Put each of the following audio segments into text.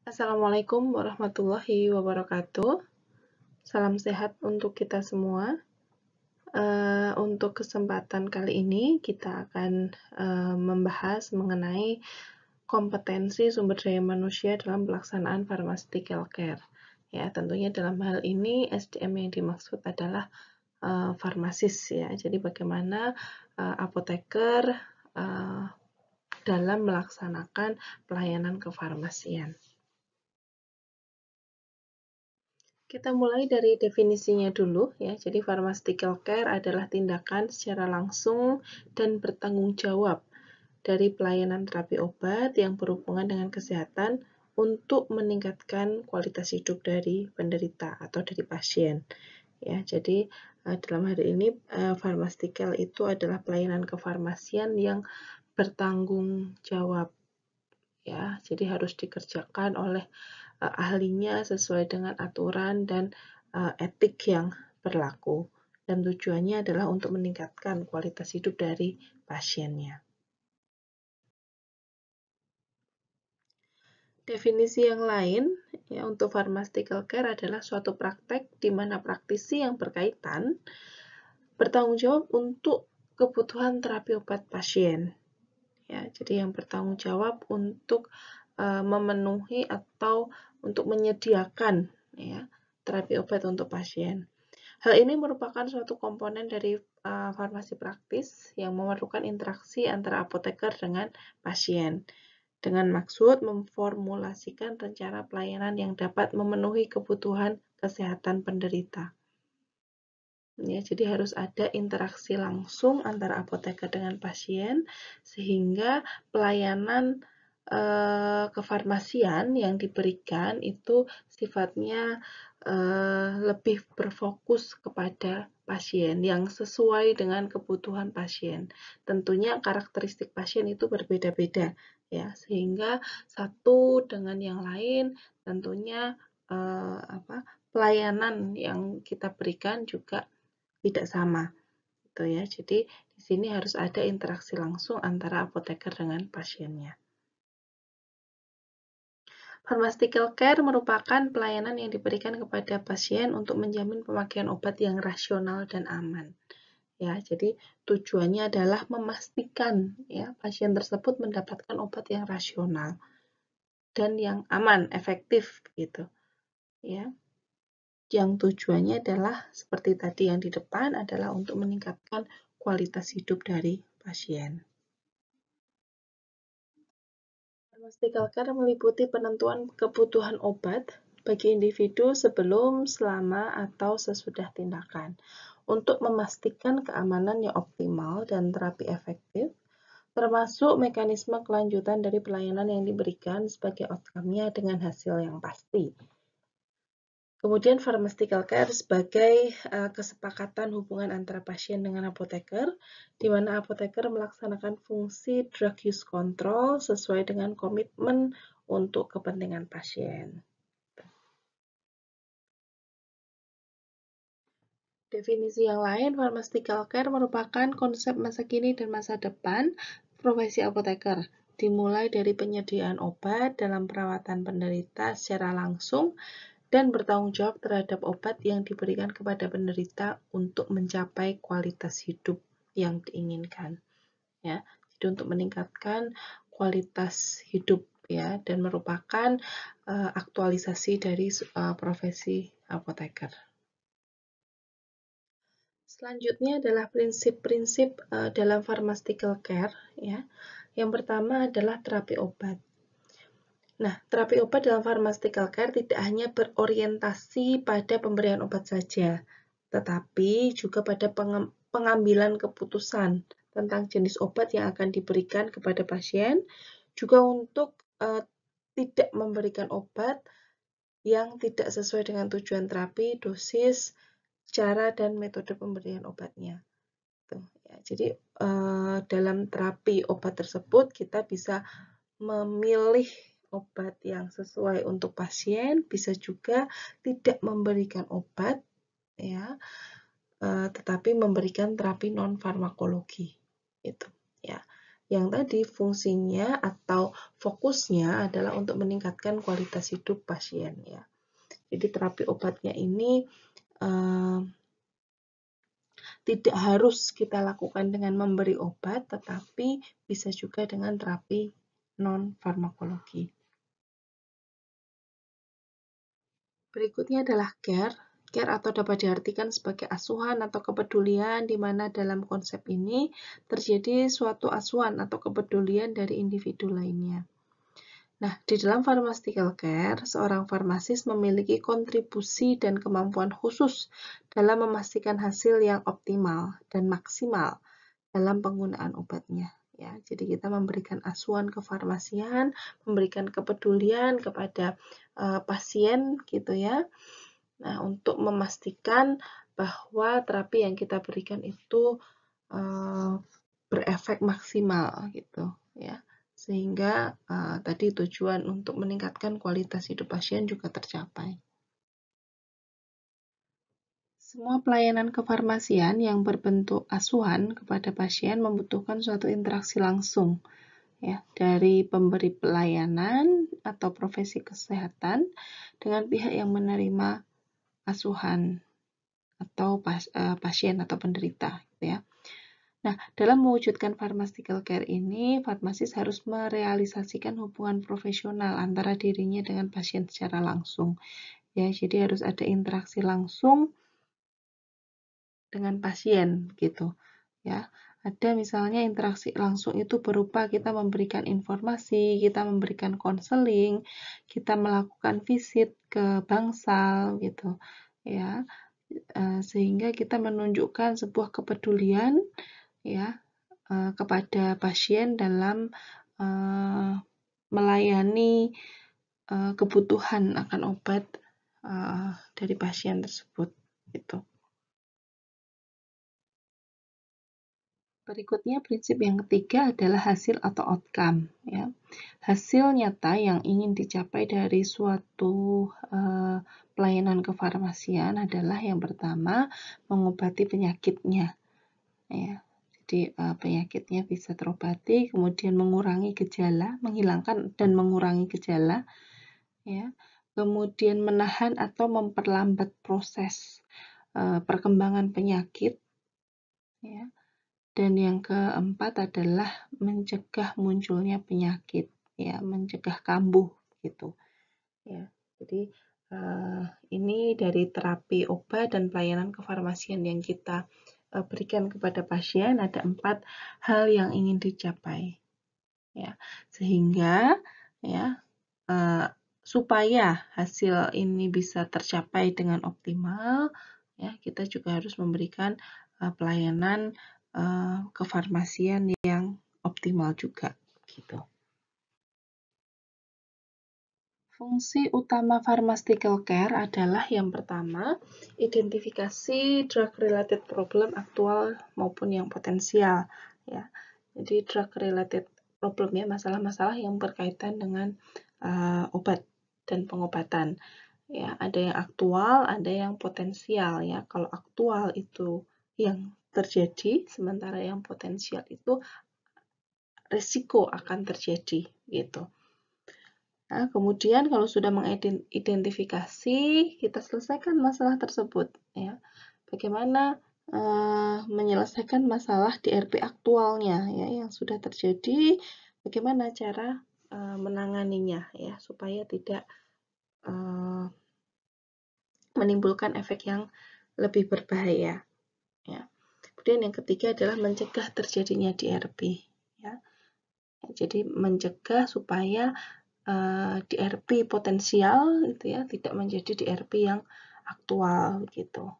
Assalamualaikum warahmatullahi wabarakatuh. Salam sehat untuk kita semua. Untuk kesempatan kali ini kita akan membahas mengenai kompetensi sumber daya manusia dalam pelaksanaan pharmaceutical care. Ya, tentunya dalam hal ini SDM yang dimaksud adalah farmasis ya. Jadi bagaimana apoteker dalam melaksanakan pelayanan kefarmasian. Kita mulai dari definisinya dulu ya. Jadi pharmaceutical care adalah tindakan secara langsung dan bertanggung jawab dari pelayanan terapi obat yang berhubungan dengan kesehatan untuk meningkatkan kualitas hidup dari penderita atau dari pasien. Ya, jadi dalam hal ini pharmaceutical itu adalah pelayanan kefarmasian yang bertanggung jawab. Ya, jadi harus dikerjakan oleh ahlinya sesuai dengan aturan dan etik yang berlaku. Dan tujuannya adalah untuk meningkatkan kualitas hidup dari pasiennya. Definisi yang lain ya, untuk pharmaceutical care adalah suatu praktek di mana praktisi yang berkaitan bertanggung jawab untuk kebutuhan terapi obat pasien. Ya, jadi yang bertanggung jawab untuk memenuhi atau untuk menyediakan ya, terapi obat untuk pasien. Hal ini merupakan suatu komponen dari farmasi praktis yang memerlukan interaksi antara apoteker dengan pasien dengan maksud memformulasikan rencana pelayanan yang dapat memenuhi kebutuhan kesehatan penderita. Ya, jadi harus ada interaksi langsung antara apoteker dengan pasien sehingga pelayanan kefarmasian yang diberikan itu sifatnya lebih berfokus kepada pasien yang sesuai dengan kebutuhan pasien. Tentunya karakteristik pasien itu berbeda-beda ya, sehingga satu dengan yang lain tentunya pelayanan yang kita berikan juga tidak sama gitu ya. Jadi di sini harus ada interaksi langsung antara apoteker dengan pasiennya. Pharmaceutical care merupakan pelayanan yang diberikan kepada pasien untuk menjamin pemakaian obat yang rasional dan aman. Ya, jadi tujuannya adalah memastikan ya pasien tersebut mendapatkan obat yang rasional dan yang aman, efektif gitu. Ya. Yang tujuannya adalah seperti tadi yang di depan adalah untuk meningkatkan kualitas hidup dari pasien. Pharmaceutical care meliputi penentuan kebutuhan obat bagi individu sebelum, selama, atau sesudah tindakan untuk memastikan keamanan yang optimal dan terapi efektif, termasuk mekanisme kelanjutan dari pelayanan yang diberikan sebagai outcome-nya dengan hasil yang pasti. Kemudian pharmaceutical care sebagai kesepakatan hubungan antara pasien dengan apoteker, di mana apoteker melaksanakan fungsi drug use control sesuai dengan komitmen untuk kepentingan pasien. Definisi yang lain, pharmaceutical care merupakan konsep masa kini dan masa depan profesi apoteker, dimulai dari penyediaan obat dalam perawatan penderita secara langsung dan bertanggung jawab terhadap obat yang diberikan kepada penderita untuk mencapai kualitas hidup yang diinginkan. Ya, jadi untuk meningkatkan kualitas hidup ya dan merupakan aktualisasi dari profesi apoteker. Selanjutnya adalah prinsip-prinsip dalam pharmaceutical care ya. Yang pertama adalah terapi obat. Nah, terapi obat dalam pharmaceutical care tidak hanya berorientasi pada pemberian obat saja, tetapi juga pada pengambilan keputusan tentang jenis obat yang akan diberikan kepada pasien, juga untuk tidak memberikan obat yang tidak sesuai dengan tujuan terapi, dosis, cara, dan metode pemberian obatnya. Ya, jadi dalam terapi obat tersebut kita bisa memilih obat yang sesuai untuk pasien, bisa juga tidak memberikan obat ya, tetapi memberikan terapi non farmakologi itu ya. Yang tadi fungsinya atau fokusnya adalah untuk meningkatkan kualitas hidup pasien ya. Jadi terapi obatnya ini tidak harus kita lakukan dengan memberi obat, tetapi bisa juga dengan terapi non-farmakologi. Berikutnya adalah care. Care atau dapat diartikan sebagai asuhan atau kepedulian, di mana dalam konsep ini terjadi suatu asuhan atau kepedulian dari individu lainnya. Nah, di dalam pharmaceutical care, seorang farmasis memiliki kontribusi dan kemampuan khusus dalam memastikan hasil yang optimal dan maksimal dalam penggunaan obatnya. Ya, jadi kita memberikan asuhan kefarmasian, memberikan kepedulian kepada pasien gitu ya. Nah, untuk memastikan bahwa terapi yang kita berikan itu berefek maksimal gitu ya. Sehingga tadi tujuan untuk meningkatkan kualitas hidup pasien juga tercapai. Semua pelayanan kefarmasian yang berbentuk asuhan kepada pasien membutuhkan suatu interaksi langsung ya dari pemberi pelayanan atau profesi kesehatan dengan pihak yang menerima asuhan atau pasien atau penderita gitu ya. Nah, dalam mewujudkan pharmaceutical care ini, farmasis harus merealisasikan hubungan profesional antara dirinya dengan pasien secara langsung. Ya, jadi harus ada interaksi langsung dengan pasien gitu. Ya, ada misalnya interaksi langsung itu berupa kita memberikan informasi, kita memberikan konseling, kita melakukan visit ke bangsal gitu. Ya, sehingga kita menunjukkan sebuah kepedulian ya kepada pasien dalam melayani kebutuhan akan obat dari pasien tersebut gitu. Berikutnya prinsip yang ketiga adalah hasil atau outcome ya. Hasil nyata yang ingin dicapai dari suatu pelayanan kefarmasian adalah yang pertama mengobati penyakitnya ya. Jadi penyakitnya bisa terobati, kemudian mengurangi gejala, menghilangkan dan mengurangi gejala, ya. Kemudian menahan atau memperlambat proses perkembangan penyakit, ya. Dan yang keempat adalah mencegah munculnya penyakit, ya, mencegah kambuh, gitu. Ya, jadi ini dari terapi obat dan pelayanan kefarmasian yang kita berikan kepada pasien ada 4 hal yang ingin dicapai ya sehingga ya supaya hasil ini bisa tercapai dengan optimal ya kita juga harus memberikan pelayanan kefarmasian yang optimal juga gitu. Fungsi utama pharmaceutical care adalah yang pertama, identifikasi drug-related problem aktual maupun yang potensial. Ya. Jadi drug-related problem ya, masalah-masalah yang berkaitan dengan obat dan pengobatan. Ya, ada yang aktual, ada yang potensial. Ya. Kalau aktual itu yang terjadi, sementara yang potensial itu risiko akan terjadi. Gitu. Nah, kemudian kalau sudah mengidentifikasi, kita selesaikan masalah tersebut. Ya. Bagaimana menyelesaikan masalah DRP aktualnya ya, yang sudah terjadi, bagaimana cara menanganinya ya, supaya tidak menimbulkan efek yang lebih berbahaya. Ya. Kemudian yang ketiga adalah mencegah terjadinya DRP. Ya. Jadi mencegah supaya DRP potensial gitu ya tidak menjadi DRP yang aktual gitu.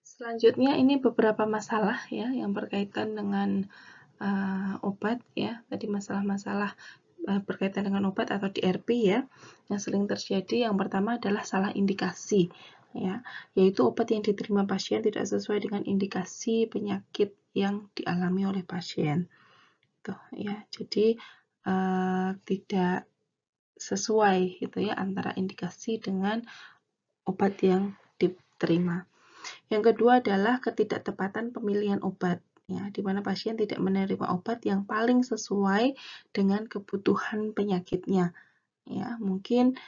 Selanjutnya ini beberapa masalah ya yang berkaitan dengan obat ya. Tadi masalah-masalah berkaitan dengan obat atau DRP ya yang sering terjadi. Yang pertama adalah salah indikasi ya, yaitu obat yang diterima pasien tidak sesuai dengan indikasi penyakit yang dialami oleh pasien. Tuh, ya. Jadi tidak sesuai gitu ya antara indikasi dengan obat yang diterima. Yang kedua adalah ketidaktepatan pemilihan obat ya, di mana pasien tidak menerima obat yang paling sesuai dengan kebutuhan penyakitnya. Ya, mungkin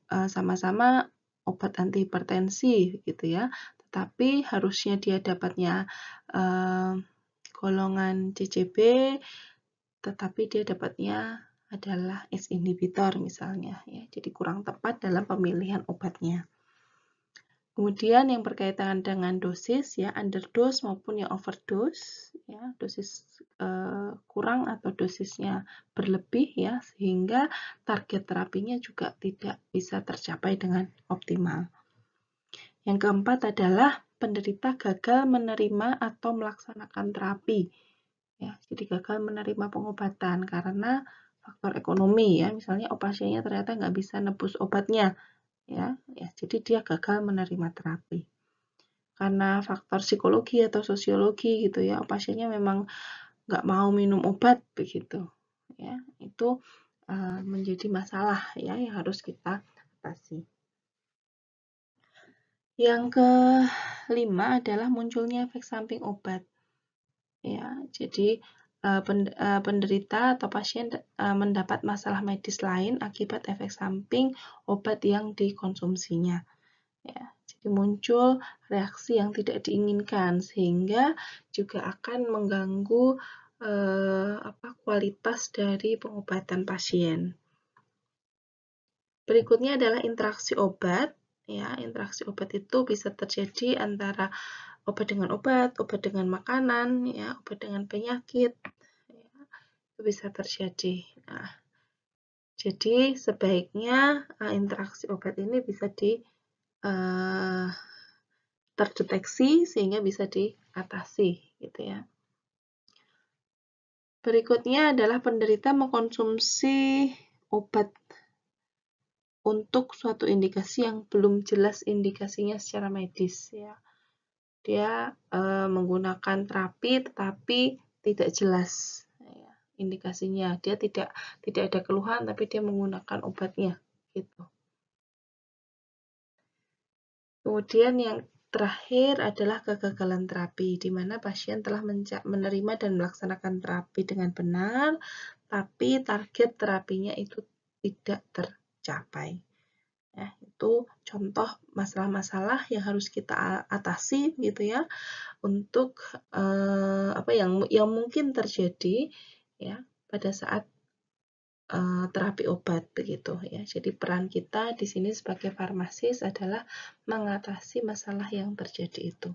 sama-sama obat antihipertensi gitu ya, tetapi harusnya dia dapatnya golongan CCB, tetapi dia dapatnya adalah ACE inhibitor misalnya ya. Jadi kurang tepat dalam pemilihan obatnya. Kemudian yang berkaitan dengan dosis ya, underdose maupun yang overdose ya, dosis kurang atau dosisnya berlebih ya, sehingga target terapinya juga tidak bisa tercapai dengan optimal. Yang keempat adalah penderita gagal menerima atau melaksanakan terapi. Ya, jadi gagal menerima pengobatan karena faktor ekonomi ya, misalnya pasiennya ternyata nggak bisa nebus obatnya ya, jadi dia gagal menerima terapi. Karena faktor psikologi atau sosiologi gitu ya, pasiennya memang nggak mau minum obat begitu ya, itu menjadi masalah ya yang harus kita atasi. Yang kelima adalah munculnya efek samping obat. Ya, jadi penderita atau pasien mendapat masalah medis lain akibat efek samping obat yang dikonsumsinya. Ya, jadi muncul reaksi yang tidak diinginkan sehingga juga akan mengganggu kualitas dari pengobatan pasien. Berikutnya adalah interaksi obat. Ya, interaksi obat itu bisa terjadi antara obat dengan obat dengan makanan, ya, obat dengan penyakit, ya, itu bisa terjadi. Nah, jadi sebaiknya interaksi obat ini bisa terdeteksi sehingga bisa diatasi, gitu ya. Berikutnya adalah penderita mengkonsumsi obat untuk suatu indikasi yang belum jelas indikasinya secara medis, ya. Dia menggunakan terapi tetapi tidak jelas ya, indikasinya. Dia tidak ada keluhan tapi dia menggunakan obatnya gitu. Kemudian yang terakhir adalah kegagalan terapi, di mana pasien telah menerima dan melaksanakan terapi dengan benar, tapi target terapinya itu tidak tercapai. Ya, itu contoh masalah-masalah yang harus kita atasi gitu ya, untuk yang mungkin terjadi ya pada saat terapi obat begitu ya. Jadi peran kita di sini sebagai farmasis adalah mengatasi masalah yang terjadi itu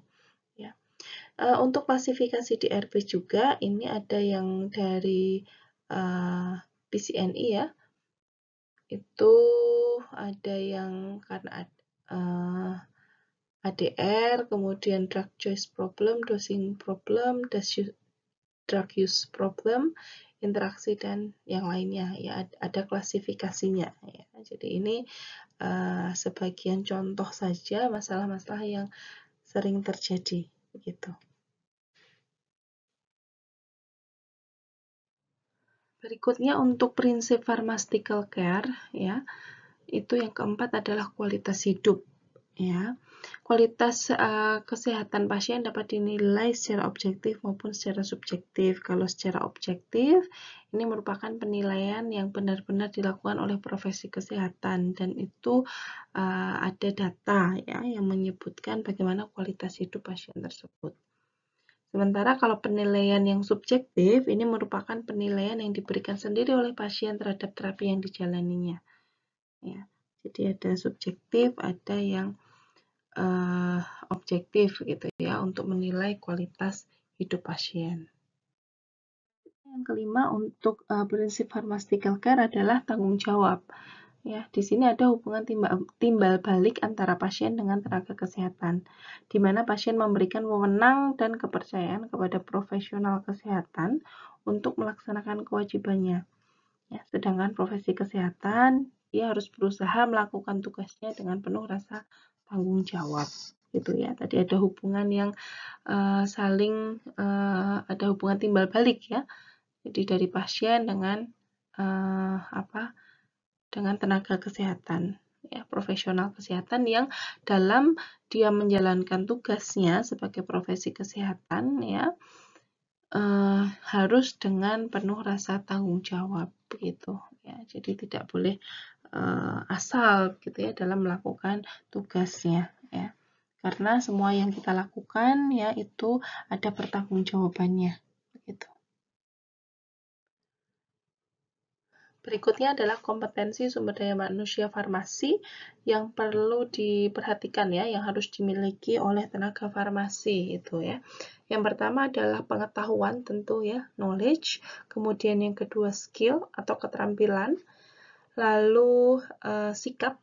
ya. Untuk klasifikasi DRP juga ini ada yang dari PCNI ya. Itu ada yang karena ADR, kemudian drug choice problem, dosing problem, drug use problem, interaksi dan yang lainnya ya, ada klasifikasinya ya. Jadi ini sebagian contoh saja masalah-masalah yang sering terjadi begitu. Berikutnya untuk prinsip pharmaceutical care ya, itu yang keempat adalah kualitas hidup ya. Kualitas kesehatan pasien dapat dinilai secara objektif maupun secara subjektif. Kalau secara objektif, ini merupakan penilaian yang benar-benar dilakukan oleh profesi kesehatan dan itu ada data ya yang menyebutkan bagaimana kualitas hidup pasien tersebut. Sementara kalau penilaian yang subjektif, ini merupakan penilaian yang diberikan sendiri oleh pasien terhadap terapi yang dijalaninya. Ya, jadi ada subjektif, ada yang objektif gitu ya untuk menilai kualitas hidup pasien. Yang kelima untuk prinsip pharmaceutical care adalah tanggung jawab. Ya, di sini ada hubungan timbal balik antara pasien dengan tenaga kesehatan, di mana pasien memberikan wewenang dan kepercayaan kepada profesional kesehatan untuk melaksanakan kewajibannya. Ya, sedangkan profesi kesehatan dia harus berusaha melakukan tugasnya dengan penuh rasa tanggung jawab gitu ya. Tadi ada hubungan yang ada hubungan timbal balik ya. Jadi dari pasien dengan dengan tenaga kesehatan ya, profesional kesehatan yang dalam dia menjalankan tugasnya sebagai profesi kesehatan ya, harus dengan penuh rasa tanggung jawab begitu ya. Jadi tidak boleh asal gitu ya dalam melakukan tugasnya ya. Karena semua yang kita lakukan ya itu ada pertanggungjawabannya begitu. Berikutnya adalah kompetensi sumber daya manusia farmasi yang perlu diperhatikan ya, yang harus dimiliki oleh tenaga farmasi itu ya. Yang pertama adalah pengetahuan tentu ya, knowledge, kemudian yang kedua skill atau keterampilan, lalu sikap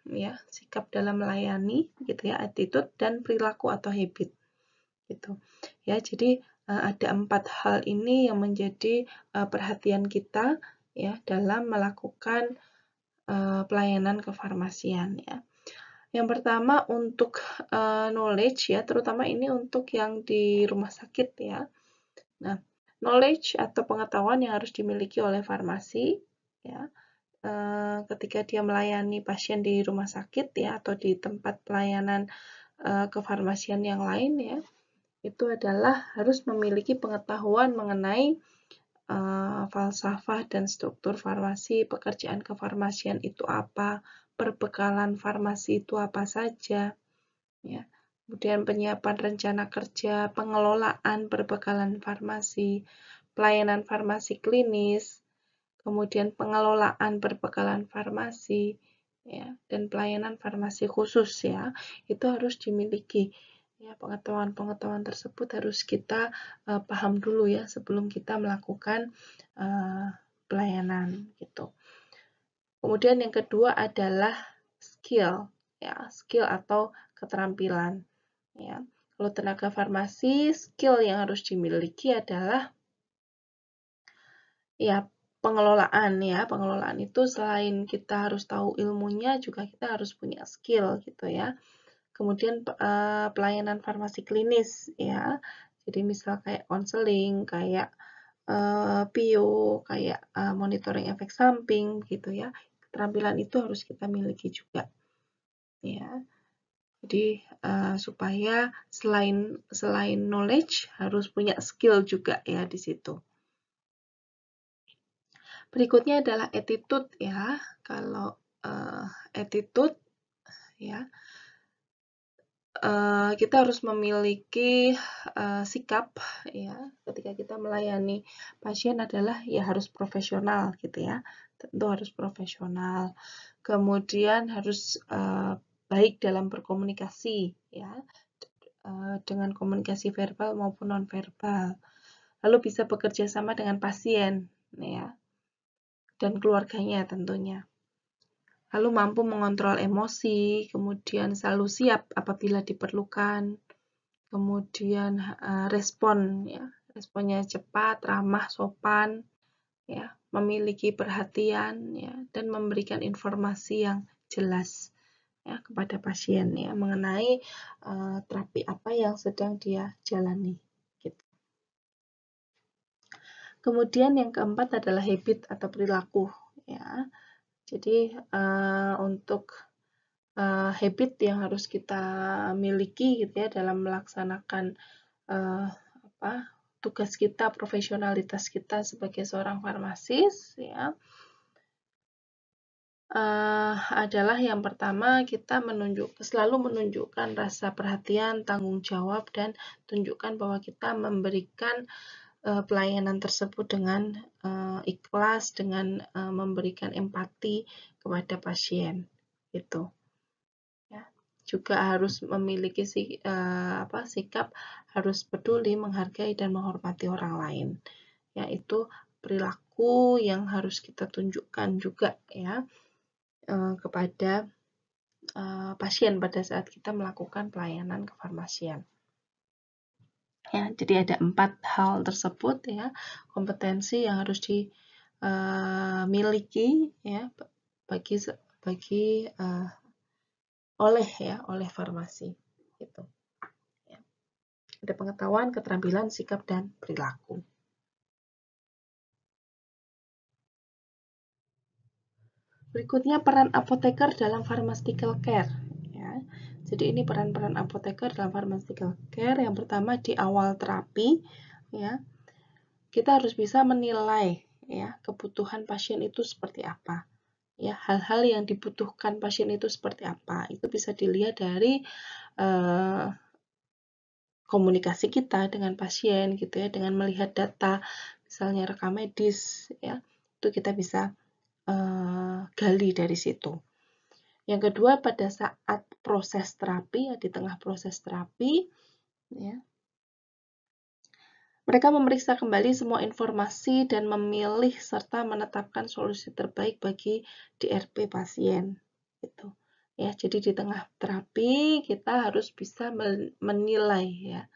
ya, sikap dalam melayani gitu ya, attitude dan perilaku atau habit gitu. Ya, jadi ada 4 hal ini yang menjadi perhatian kita ya dalam melakukan pelayanan kefarmasian ya. Yang pertama untuk knowledge ya, terutama ini untuk yang di rumah sakit ya. Nah, knowledge atau pengetahuan yang harus dimiliki oleh farmasi ya ketika dia melayani pasien di rumah sakit ya atau di tempat pelayanan kefarmasian yang lain ya, itu adalah harus memiliki pengetahuan mengenai falsafah dan struktur farmasi, pekerjaan kefarmasian itu apa, perbekalan farmasi itu apa saja, ya. Kemudian penyiapan rencana kerja, pengelolaan perbekalan farmasi, pelayanan farmasi klinis, kemudian pengelolaan perbekalan farmasi, ya, dan pelayanan farmasi khusus ya, itu harus dimiliki. Ya, pengetahuan-pengetahuan tersebut harus kita paham dulu ya sebelum kita melakukan pelayanan gitu. Kemudian yang kedua adalah skill ya, skill atau keterampilan ya. Kalau tenaga farmasi, skill yang harus dimiliki adalah ya pengelolaan ya. Pengelolaan itu selain kita harus tahu ilmunya juga kita harus punya skill gitu ya. Kemudian pelayanan farmasi klinis ya. Jadi misal kayak konseling, kayak PIO, kayak monitoring efek samping gitu ya. Keterampilan itu harus kita miliki juga. Ya. Jadi supaya selain knowledge harus punya skill juga ya di situ. Berikutnya adalah attitude ya. Kalau attitude ya kita harus memiliki sikap ya ketika kita melayani pasien adalah ya harus profesional gitu ya, tentu harus profesional, kemudian harus baik dalam berkomunikasi ya dengan komunikasi verbal maupun nonverbal, lalu bisa bekerja sama dengan pasien ya dan keluarganya tentunya. Lalu mampu mengontrol emosi, kemudian selalu siap apabila diperlukan, kemudian respon ya, responnya cepat, ramah, sopan, ya, memiliki perhatian ya, dan memberikan informasi yang jelas ya kepada pasien ya mengenai terapi apa yang sedang dia jalani. Gitu. Kemudian yang keempat adalah habit atau perilaku ya. Jadi untuk habit yang harus kita miliki gitu ya dalam melaksanakan tugas kita, profesionalitas kita sebagai seorang farmasis ya adalah yang pertama kita selalu menunjukkan rasa perhatian, tanggung jawab, dan tunjukkan bahwa kita memberikan pelayanan tersebut dengan ikhlas, dengan memberikan empati kepada pasien gitu. Ya. Juga harus memiliki sikap harus peduli, menghargai, dan menghormati orang lain. Yaitu perilaku yang harus kita tunjukkan juga ya kepada pasien pada saat kita melakukan pelayanan kefarmasian. Ya, jadi ada 4 hal tersebut ya, kompetensi yang harus dimiliki ya oleh farmasi gitu. Ya. Ada pengetahuan, keterampilan, sikap, dan perilaku. Berikutnya peran apoteker dalam pharmaceutical care. Ya. Jadi ini peran-peran apoteker dalam pharmaceutical care. Yang pertama di awal terapi, ya kita harus bisa menilai ya kebutuhan pasien itu seperti apa. Ya, hal-hal yang dibutuhkan pasien itu seperti apa. Itu bisa dilihat dari komunikasi kita dengan pasien gitu ya, dengan melihat data misalnya rekam medis ya, itu kita bisa gali dari situ. Yang kedua, pada saat proses terapi ya, di tengah proses terapi ya, mereka memeriksa kembali semua informasi dan memilih serta menetapkan solusi terbaik bagi DRP pasien gitu. Ya, jadi di tengah terapi kita harus bisa menilai ya,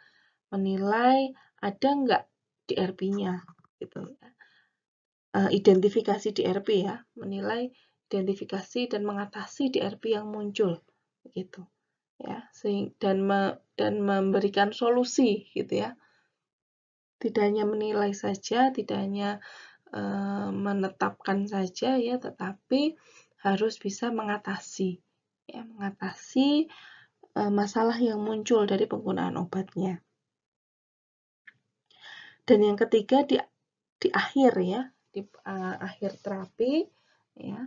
menilai ada nggak DRP-nya gitu ya. Identifikasi DRP ya, menilai identifikasi dan mengatasi DRP yang muncul gitu ya, dan memberikan solusi gitu ya. Tidak hanya menilai saja, tidak hanya menetapkan saja ya, tetapi harus bisa mengatasi ya, mengatasi masalah yang muncul dari penggunaan obatnya. Dan yang ketiga di akhir ya, di akhir terapi ya,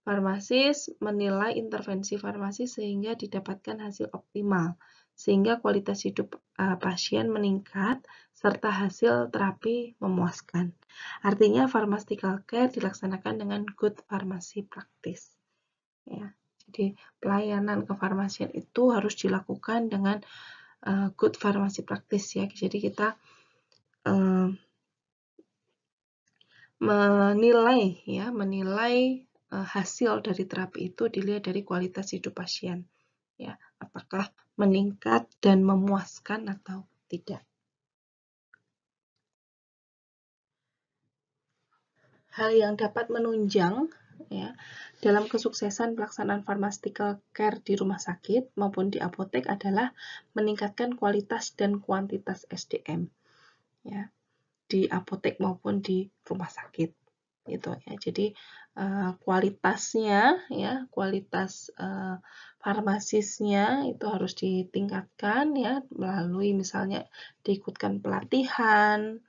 farmasis menilai intervensi farmasi sehingga didapatkan hasil optimal, sehingga kualitas hidup pasien meningkat serta hasil terapi memuaskan. Artinya pharmaceutical care dilaksanakan dengan good pharmacy practice. Ya, jadi pelayanan kefarmasian itu harus dilakukan dengan good pharmacy practice ya. Jadi kita menilai hasil dari terapi itu dilihat dari kualitas hidup pasien ya, apakah meningkat dan memuaskan atau tidak. Hal yang dapat menunjang ya dalam kesuksesan pelaksanaan pharmaceutical care di rumah sakit maupun di apotek adalah meningkatkan kualitas dan kuantitas SDM ya di apotek maupun di rumah sakit gitu ya. Jadi kualitasnya ya, kualitas farmasisnya itu harus ditingkatkan ya melalui misalnya diikutkan pelatihan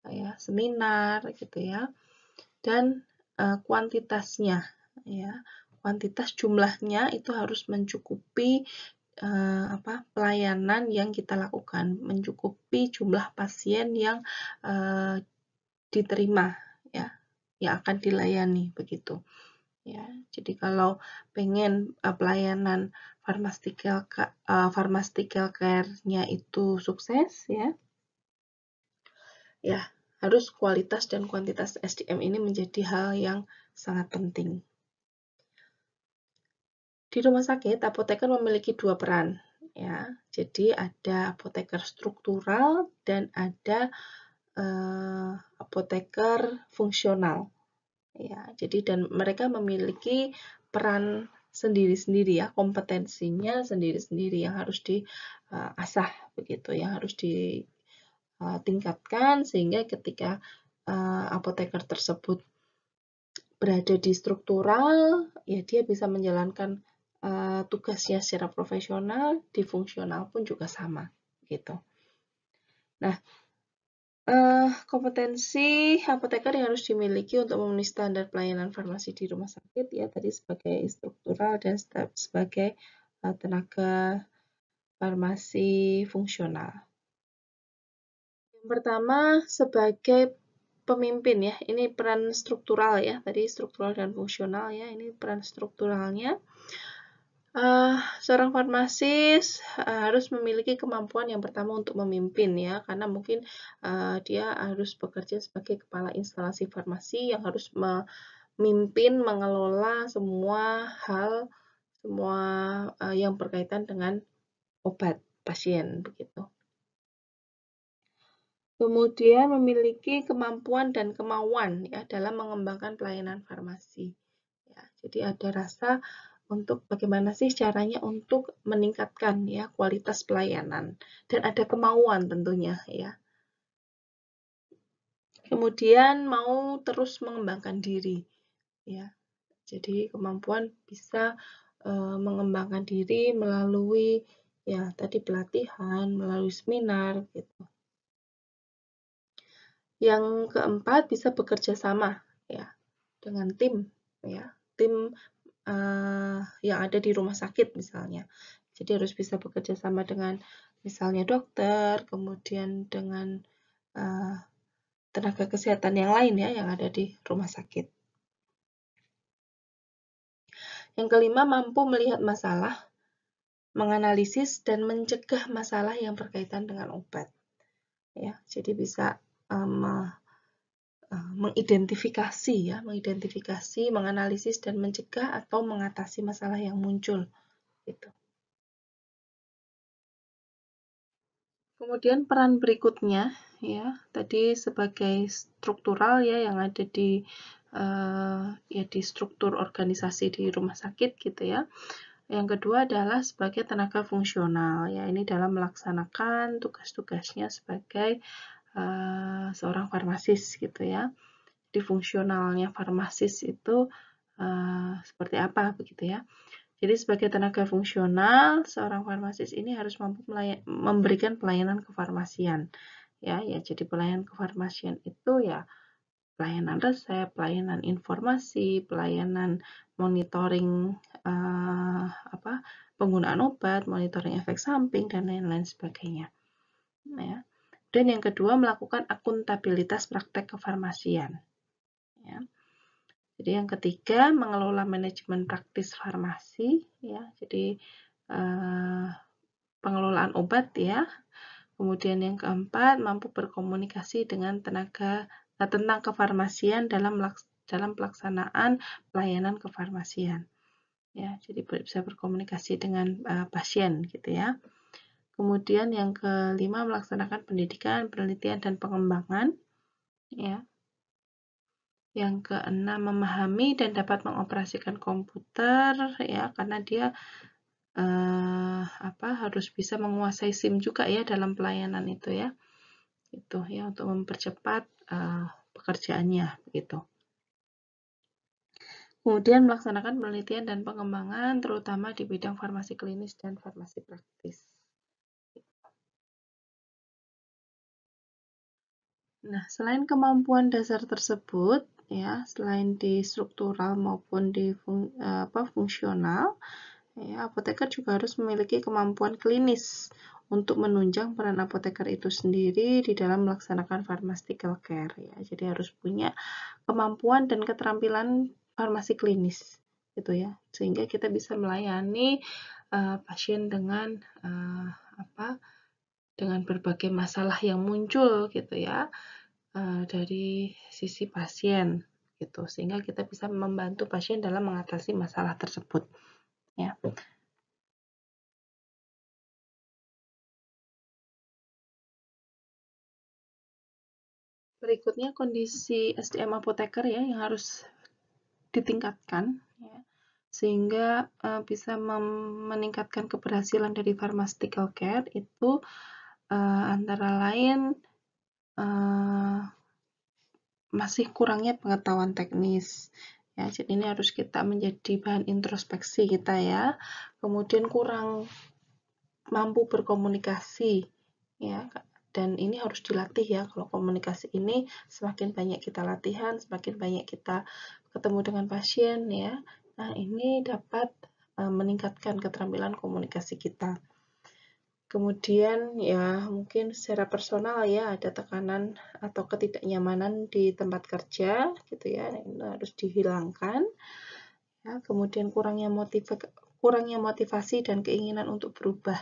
ya, seminar gitu ya. Dan kuantitasnya ya, kuantitas jumlahnya itu harus mencukupi pelayanan yang kita lakukan, mencukupi jumlah pasien yang diterima ya, yang akan dilayani begitu ya. Jadi kalau pengen pelayanan pharmaceutical care-nya itu sukses ya, ya harus kualitas dan kuantitas SDM ini menjadi hal yang sangat penting. Di rumah sakit, apoteker memiliki dua peran ya. Jadi ada apoteker struktural dan ada apoteker fungsional. Ya, jadi dan mereka memiliki peran sendiri-sendiri ya, kompetensinya sendiri-sendiri yang harus diasah begitu, yang harus ditingkatkan sehingga ketika apoteker tersebut berada di struktural, ya dia bisa menjalankan tugasnya secara profesional, di fungsional pun juga sama gitu. Nah, kompetensi apoteker yang harus dimiliki untuk memenuhi standar pelayanan farmasi di rumah sakit ya tadi sebagai struktural dan sebagai tenaga farmasi fungsional. Yang pertama sebagai pemimpin ya, ini peran struktural ya, tadi struktural dan fungsional ya, ini peran strukturalnya. Seorang farmasis harus memiliki kemampuan yang pertama untuk memimpin ya, karena mungkin dia harus bekerja sebagai kepala instalasi farmasi yang harus memimpin, mengelola semua hal, semua yang berkaitan dengan obat pasien begitu. Kemudian memiliki kemampuan dan kemauan ya dalam mengembangkan pelayanan farmasi. Ya, jadi ada rasa untuk bagaimana sih caranya untuk meningkatkan ya kualitas pelayanan dan ada kemauan tentunya ya. Kemudian mau terus mengembangkan diri ya. Jadi kemampuan bisa mengembangkan diri melalui ya tadi pelatihan, melalui seminar gitu. Yang keempat, bisa bekerja sama ya dengan tim ya, tim yang ada di rumah sakit misalnya. Jadi harus bisa bekerja sama dengan misalnya dokter, kemudian dengan tenaga kesehatan yang lain ya yang ada di rumah sakit. Yang kelima, mampu melihat masalah, menganalisis dan mencegah masalah yang berkaitan dengan obat. Ya, jadi bisa mengidentifikasi, menganalisis dan mencegah atau mengatasi masalah yang muncul. Gitu. Kemudian peran berikutnya ya, tadi sebagai struktural ya yang ada di di struktur organisasi di rumah sakit gitu ya. Yang kedua adalah sebagai tenaga fungsional ya, ini dalam melaksanakan tugas-tugasnya sebagai seorang farmasis gitu ya. Di fungsionalnya farmasis itu seperti apa begitu ya. Jadi sebagai tenaga fungsional, seorang farmasis ini harus mampu memberikan pelayanan kefarmasian. Ya, jadi pelayanan kefarmasian itu ya pelayanan resep, pelayanan informasi, pelayanan monitoring penggunaan obat, monitoring efek samping dan lain-lain sebagainya. Ya. Dan yang kedua, melakukan akuntabilitas praktek kefarmasian. Ya. Jadi yang ketiga, mengelola manajemen praktis farmasi, ya. Jadi pengelolaan obat ya. Kemudian yang keempat, mampu berkomunikasi dengan tentang kefarmasian dalam pelaksanaan pelayanan kefarmasian. Ya, jadi bisa berkomunikasi dengan pasien gitu ya. Kemudian yang kelima, melaksanakan pendidikan, penelitian dan pengembangan. Ya. Yang keenam, memahami dan dapat mengoperasikan komputer ya, karena dia harus bisa menguasai SIM juga ya dalam pelayanan itu ya. Itu ya untuk mempercepat pekerjaannya gitu. Kemudian melaksanakan penelitian dan pengembangan terutama di bidang farmasi klinis dan farmasi praktis. Nah, selain kemampuan dasar tersebut ya, selain di struktural maupun di fungsional, ya, apoteker juga harus memiliki kemampuan klinis untuk menunjang peran apoteker itu sendiri di dalam melaksanakan pharmaceutical care ya. Jadi harus punya kemampuan dan keterampilan farmasi klinis gitu ya. Sehingga kita bisa melayani pasien dengan dengan berbagai masalah yang muncul gitu ya dari sisi pasien gitu. Sehingga kita bisa membantu pasien dalam mengatasi masalah tersebut ya. Berikutnya kondisi SDM apoteker ya yang harus ditingkatkan ya, sehingga bisa meningkatkan keberhasilan dari pharmaceutical care itu antara lain masih kurangnya pengetahuan teknis ya, jadi ini harus kita menjadi bahan introspeksi kita ya. Kemudian kurang mampu berkomunikasi ya, dan ini harus dilatih ya. Kalau komunikasi ini semakin banyak kita latihan, semakin banyak kita ketemu dengan pasien ya, nah ini dapat meningkatkan keterampilan komunikasi kita. Kemudian ya mungkin secara personal ya ada tekanan atau ketidaknyamanan di tempat kerja gitu ya, ini harus dihilangkan ya. Kemudian kurangnya motivasi dan keinginan untuk berubah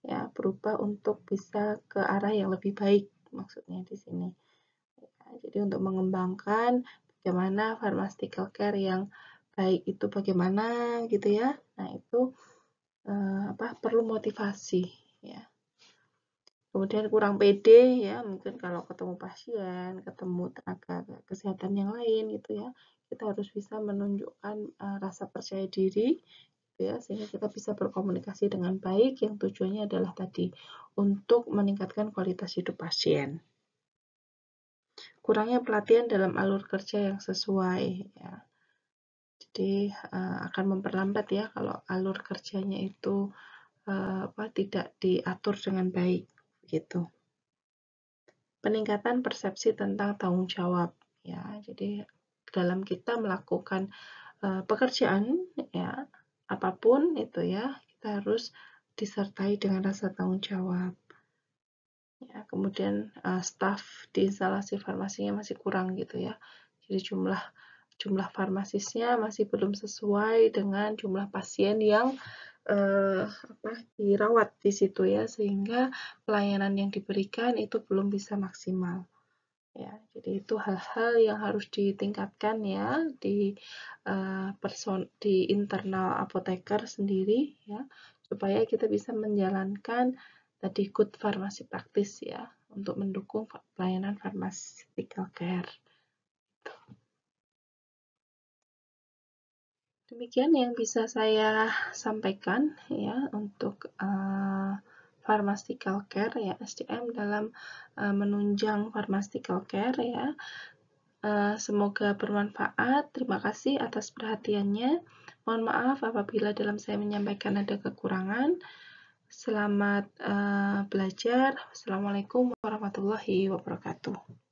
ya, berubah untuk bisa ke arah yang lebih baik maksudnya di sini ya. Jadi untuk mengembangkan bagaimana pharmaceutical care yang baik itu bagaimana gitu ya, nah itu perlu motivasi ya. Kemudian kurang pede ya, mungkin kalau ketemu pasien, ketemu tenaga kesehatan yang lain gitu ya, kita harus bisa menunjukkan rasa percaya diri gitu ya, sehingga kita bisa berkomunikasi dengan baik yang tujuannya adalah tadi untuk meningkatkan kualitas hidup pasien. Kurangnya pelatihan dalam alur kerja yang sesuai ya. Jadi akan memperlambat ya kalau alur kerjanya itu tidak diatur dengan baik gitu. peningkatan persepsi tentang tanggung jawab ya. Jadi dalam kita melakukan pekerjaan ya apapun itu ya, kita harus disertai dengan rasa tanggung jawab. Ya, kemudian staf di instalasi farmasinya masih kurang gitu ya. Jadi jumlah farmasisnya masih belum sesuai dengan jumlah pasien yang dirawat di situ ya, sehingga pelayanan yang diberikan itu belum bisa maksimal. Ya, jadi itu hal-hal yang harus ditingkatkan ya di internal apoteker sendiri ya, supaya kita bisa menjalankan tadi good pharmacy practice ya, untuk mendukung pelayanan pharmaceutical care. Demikian yang bisa saya sampaikan ya untuk pharmaceutical care ya, SDM dalam menunjang pharmaceutical care ya. Semoga bermanfaat. Terima kasih atas perhatiannya. Mohon maaf apabila dalam saya menyampaikan ada kekurangan. Selamat belajar. Assalamualaikum warahmatullahi wabarakatuh.